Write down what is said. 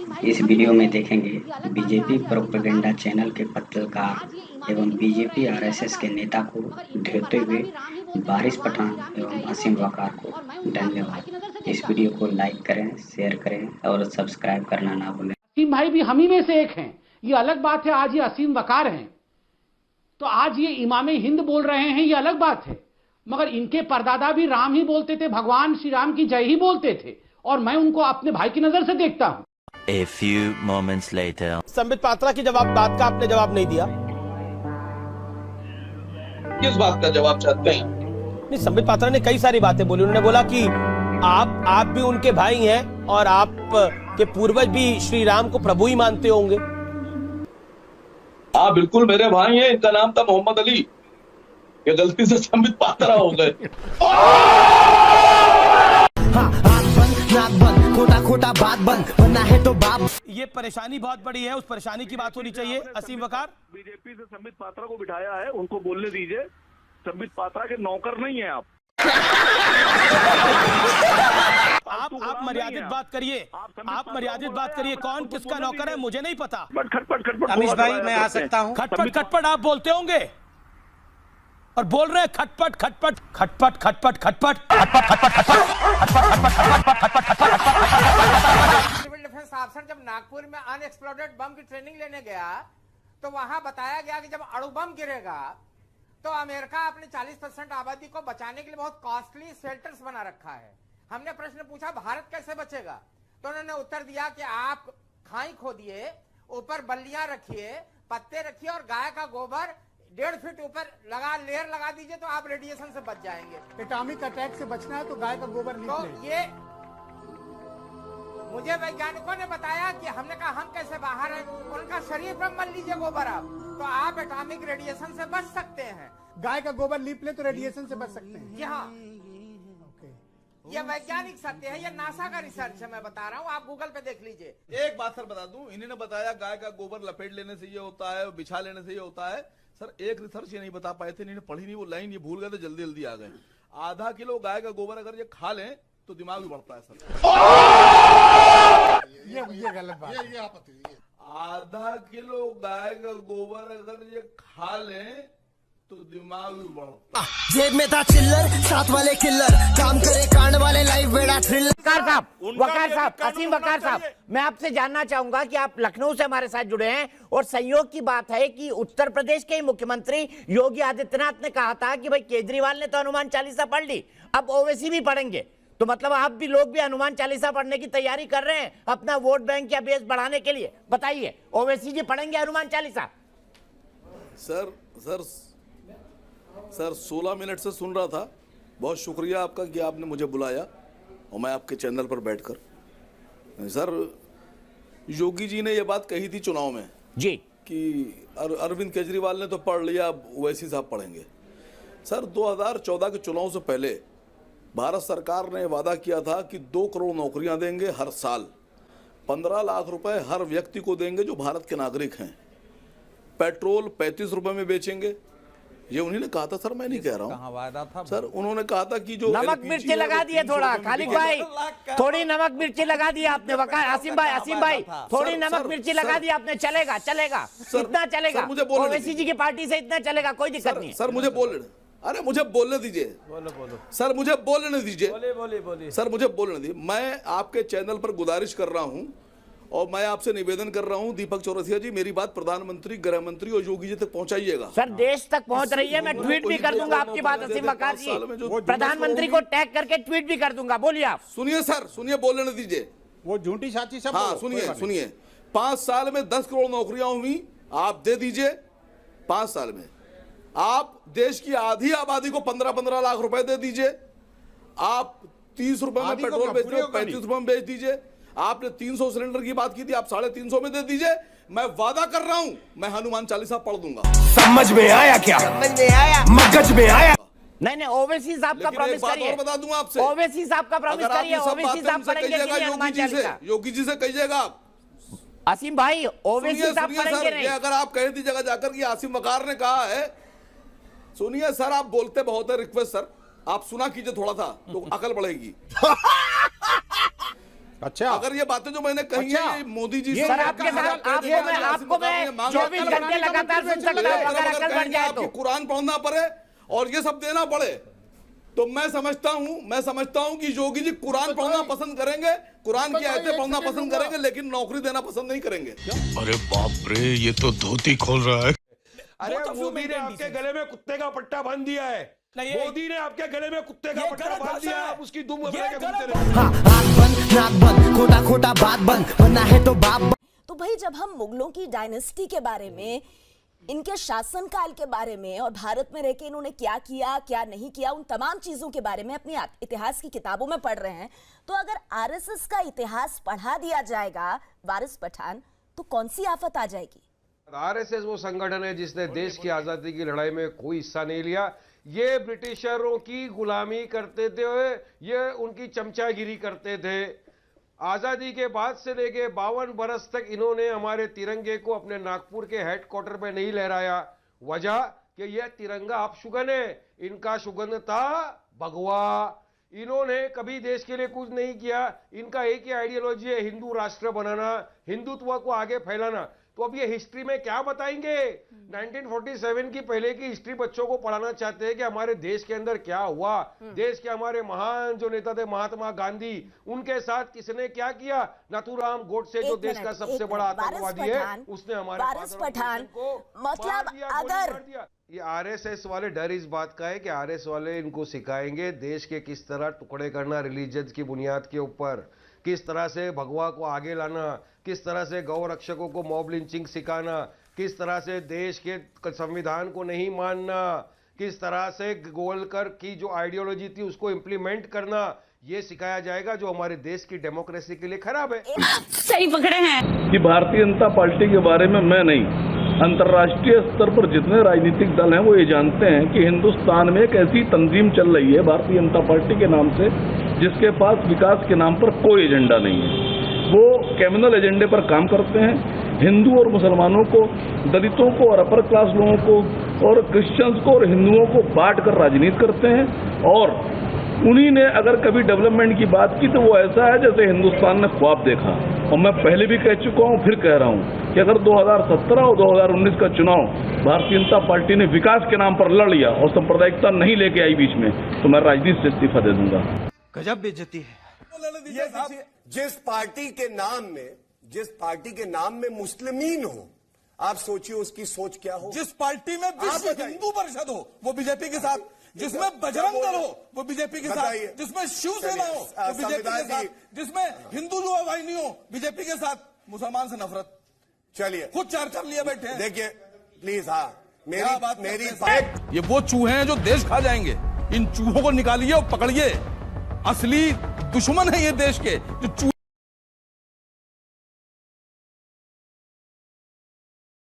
इस वीडियो में देखेंगे बीजेपी प्रोपेगेंडा चैनल के पत्रकार एवं बीजेपी आरएसएस के नेता को ढेरते हुए वारिस पठान एवं असीम वकार को। धन्यवाद। इस वीडियो को लाइक करें, शेयर करें और सब्सक्राइब करना ना भूलें। असीम भाई भी हम ही में से एक हैं। ये अलग बात है आज ये असीम वकार हैं, तो आज ये इमामे हिंद बोल रहे हैं, ये अलग बात है। मगर इनके परदादा भी राम ही बोलते थे, भगवान श्री राम की जय ही बोलते थे, और मैं उनको अपने भाई की नजर से देखता हूं। A few moments later. Sambit Patra की बात का आपने जवाब नहीं दिया। किस बात का जवाब चाहते हैं? नहीं, संबित पात्रा ने कई सारी बातें बोली। उन्होंने बोला कि आप भी उनके भाई हैं और आप के पूर्वज भी श्री राम को प्रभु ही मानते होंगे। हाँ बिल्कुल, मेरे भाई हैं। इनका नाम था मोहम्मद अली। ये गलती से संबित पात्रा हो गए। खोटा बात बंद बनना है तो बाप। ये परेशानी बहुत बड़ी है, उस परेशानी की बात होनी चाहिए। असीम वकार, बीजेपी से संबित पात्रा को बिठाया है, उनको बोलने दीजिए। संबित पात्रा के नौकर नहीं है आप मर्यादित बात करिए। आप मर्यादित बात करिए। कौन किसका नौकर है मुझे नहीं पता। खटपट अमीश भाई, मैं आ सकता हूँ? खटपट आप बोलते होंगे और बोल रहे हैं खटपट खटपट खटपट खटपट खटपट सिविल डिफेंस ऑफिसर जब नागपुर में अनएक्सप्लोडेड बम की ट्रेनिंग लेने गया तो वहां बताया गया कि जब अणु बम गिरेगा तो अमेरिका अपनी 40% आबादी को बचाने के लिए बहुत कॉस्टली शेल्टर्स बना रखा है। हमने प्रश्न पूछा भारत कैसे बचेगा, तो उन्होंने उत्तर दिया कि आप खाई खोदिए, ऊपर बल्लियां रखिए, पत्ते रखिए और गाय का गोबर 1.5 फीट ऊपर लेयर लगा दीजिए तो आप रेडिएशन से बच जाएंगे। एटॉमिक अटैक से बचना है तो गाय का गोबर तो ये मुझे वैज्ञानिकों ने बताया कि हमने कहा हम कैसे बाहर हैं, उनका शरीर पर मल लीजिए गोबर आप, तो आप एटॉमिक रेडिएशन से बच सकते हैं। गाय का गोबर लीप ले तो रेडिएशन से बच सकते हैं। जी हाँ, ये वैज्ञानिक सत्य है, ये नासा का रिसर्च है, मैं बता रहा हूँ, आप गूगल पे देख लीजिए। एक बात सर बता दूं, इन्होंने बताया गाय का गोबर लपेट लेने से ये होता है, बिछा लेने से ये होता है। सर एक रिसर्च ये नहीं बता पाए थे, इन्होंने पढ़ी नहीं वो लाइन, ये भूल गए थे, जल्दी जल्दी आ गए। आधा किलो गाय का गोबर अगर ये खा लें तो दिमाग भी बढ़ता है सर। ये गलत बात है। आधा किलो गाय का गोबर अगर ये खा लें तो दिमाग भी बढ़ता है। जेब में था चिल्लर, साथ वाले किल्लर, काम करे कांड वाले लाइव बेड़ा थ्रिलर। वकार साहब, असीम वकार साहब, मैं आपसे जानना चाहूंगा कि आप लखनऊ से हमारे साथ जुड़े हैं और संयोग की बात है कि उत्तर प्रदेश के मुख्यमंत्री योगी आदित्यनाथ ने कहा था कि भाई केजरीवाल ने तो हनुमान चालीसा पढ़ ली, अब ओवैसी भी पढ़ेंगे, तो मतलब आप भी लोग भी हनुमान चालीसा पढ़ने की तैयारी कर रहे हैं अपना वोट बैंक या बेस बढ़ाने के लिए। बताइए, ओवैसी जी पढ़ेंगे हनुमान चालीसा? सर 16 मिनट से सुन रहा था। बहुत शुक्रिया आपका कि आपने मुझे बुलाया और मैं आपके चैनल पर बैठकर। सर योगी जी ने ये बात कही थी चुनाव में जी कि अरविंद केजरीवाल ने तो पढ़ लिया, ओवैसी साहब पढ़ेंगे। सर 2014 के चुनाव से पहले भारत सरकार ने वादा किया था कि 2 करोड़ नौकरियां देंगे हर साल, 15 लाख रुपए हर व्यक्ति को देंगे जो भारत के नागरिक हैं, पेट्रोल 35 रुपए में बेचेंगे। ये उन्होंने कहा था सर, मैं नहीं कह रहा हूँ। वादा था सर उन्होंने कहा था कि जो नमक मिर्ची लगा दिए थोड़ा, खालिद भाई थोड़ी नमक मिर्ची लगा दी आपने। वकार असीम भाई थोड़ी नमक मिर्ची लगा दी आपने। चलेगा इतना चलेगा, ओवैसी जी की पार्टी से इतना चलेगा, कोई दिक्कत नहीं। सर मुझे बोलने दीजिए। बोलो। सर मुझे बोलने दीजिए। बोलिए। सर मुझे बोलने दीजिए। मैं आपके चैनल पर गुजारिश कर रहा हूं और मैं आपसे निवेदन कर रहा हूं, दीपक चौरसिया जी, मेरी बात प्रधानमंत्री, गृह मंत्री और योगी जी तक पहुंचाइएगा। सर देश तक पहुंच रही है, मैं ट्वीट भी कर दूंगा आपकी बात असीम वकार जी, प्रधानमंत्री को टैग करके ट्वीट भी कर दूंगा। बोलिए आप। सुनिए सर, सुनिए, बोलने दीजिए। वो झूठी साची सब। हाँ सुनिए 5 साल में 10 करोड़ नौकरियां हुई, आप दे दीजिए। 5 साल में आप देश की आधी आबादी को 15-15 लाख रुपए दे दीजिए। आप 30 रुपए में पेट्रोल बेच रहे हो, 35 रुपए में बेच दीजिए। आपने 300 सिलेंडर की बात की थी, आप 350 में दे दीजिए। मैं वादा कर रहा हूं, मैं हनुमान चालीसा पढ़ दूंगा। समझ में आया क्या? समझ में आया, मगज में आया। नहीं ओवैसी साहब का प्रॉमिस करिए। बता दूं आपसे, ओवैसी साहब का प्रॉमिस करिए। ओवैसी साहब पढ़ेंगे कि हनुमान चालीसा? योगी जी से कहिएगा आप। असीम भाई ओवैसी साहब पढ़ेंगे नहीं? अगर आप कह दी जगह जाकर कि आसिम वकार ने कहा है, सुनिए सर, आप बोलते बहुत है, रिक्वेस्ट सर आप सुना कीजिए थोड़ा सा तो अकल बढ़ेगी। अच्छा। अगर ये बातें जो मैंने कही अच्छा। है, ये मोदी जी ये से सर, आपके साथ आपको मैं 24 घंटे लगातार सुन सकता हूं, अगर अकल बढ़ जाए तो। कुरान पढ़ना पड़े और ये सब देना पड़े, तो मैं समझता हूं कि योगी जी कुरान पढ़ना पसंद करेंगे, कुरान की आयतें पढ़ना पसंद करेंगे, लेकिन नौकरी देना पसंद नहीं करेंगे। अरे बाप रे, ये तो धोती खोल रहा है। अरे मोदी ने आपके गले में कुत्ते का पट्टा बांध दिया है। मोदी ने आपके गले में कुत्ते का पट्टा बांध दिया है, आप उसकी दुम बना के घूमते खोटा खोटा बात बंद बनना है तो बाप। तो भाई जब हम मुगलों की डायनेस्टी के बारे में, इनके शासनकाल के बारे में और भारत में रहकर इन्होंने क्या किया क्या नहीं किया, उन तमाम चीजों के बारे में अपनी इतिहास की किताबों में पढ़ रहे हैं, तो अगर आरएसएस का इतिहास पढ़ा दिया जाएगा वारिस पठान, तो कौन सी आफत आ जाएगी? आरएसएस वो संगठन है जिसने देश की आजादी की लड़ाई में कोई हिस्सा नहीं लिया। ये ब्रिटिशरों की गुलामी करते थे, ये उनकी चमचागिरी करते थे। आजादी के बाद से लेके 52 बरस तक इन्होंने हमारे तिरंगे को अपने नागपुर के हेडक्वार्टर पे नहीं लहराया। वजह कि यह तिरंगा अपशुगन है, इनका शुगन था भगवा। इन्होंने कभी देश के लिए कुछ नहीं किया। इनका एक ही आइडियोलॉजी है, हिंदू राष्ट्र बनाना, हिंदुत्व को आगे फैलाना। तो अब ये हिस्ट्री में क्या बताएंगे? 1947 की पहले की हिस्ट्री बच्चों को पढ़ाना चाहते हैं कि हमारे देश के अंदर क्या हुआ, देश के हमारे महान जो नेता थे महात्मा गांधी, उनके साथ किसने क्या किया। नाथूराम गोडसे जो देश का सबसे बड़ा आतंकवादी है, उसने हमारे पठान को मतलब अगर ये आरएसएस वाले डर इस बात का है कि आरएसएस वाले इनको सिखाएंगे देश के किस तरह टुकड़े करना रिलीजन की बुनियाद के ऊपर, किस तरह से भगवा को आगे लाना, किस तरह से गौ रक्षकों को मॉब लिंचिंग सिखाना, किस तरह से देश के संविधान को नहीं मानना, किस तरह से गोलकर की जो आइडियोलॉजी थी उसको इंप्लीमेंट करना, ये सिखाया जाएगा जो हमारे देश की डेमोक्रेसी के लिए खराब है। सही पकड़े हैं कि भारतीय जनता पार्टी के बारे में मैं नहीं, अंतर्राष्ट्रीय स्तर पर जितने राजनीतिक दल हैं वो ये जानते हैं कि हिंदुस्तान में एक ऐसी तंजीम चल रही है भारतीय जनता पार्टी के नाम से, जिसके पास विकास के नाम पर कोई एजेंडा नहीं है। वो कम्युनल एजेंडे पर काम करते हैं। हिंदू और मुसलमानों को, दलितों को और अपर क्लास लोगों को और क्रिश्चियंस को और हिंदुओं को बांट कर राजनीति करते हैं। और उन्हीं ने अगर कभी डेवलपमेंट की बात की तो वो ऐसा है जैसे हिंदुस्तान ने ख्वाब देखा। और मैं पहले भी कह चुका हूँ, फिर कह रहा हूँ कि अगर 2017 और 2019 का चुनाव भारतीय जनता पार्टी ने विकास के नाम पर लड़ लिया और सांप्रदायिकता नहीं लेके आई बीच में, तो मैं राजनीति से इस्तीफा दे दूंगा। गजब बेइज्जती है। जिस पार्टी के नाम में मुस्लिमीन हो, आप सोचिए उसकी सोच क्या हो। जिस पार्टी में विश्व हिंदू परिषद हो वो बीजेपी के साथ, जिसमें बजरंग दल हो वो बीजेपी के साथ, जिसमें शिवसेना हो वो बीजेपी के साथ, जिसमें हिंदू युवा वाहिनी हो बीजेपी के साथ, मुसलमान से नफरत। चलिए खुद चार लिए बैठे हैं। देखिए प्लीज, हाँ मेरी बात, ये वो चूहे हैं जो देश खा जाएंगे। इन चूहों को निकालिए और पकड़िए। असली दुश्मन है ये देश के जो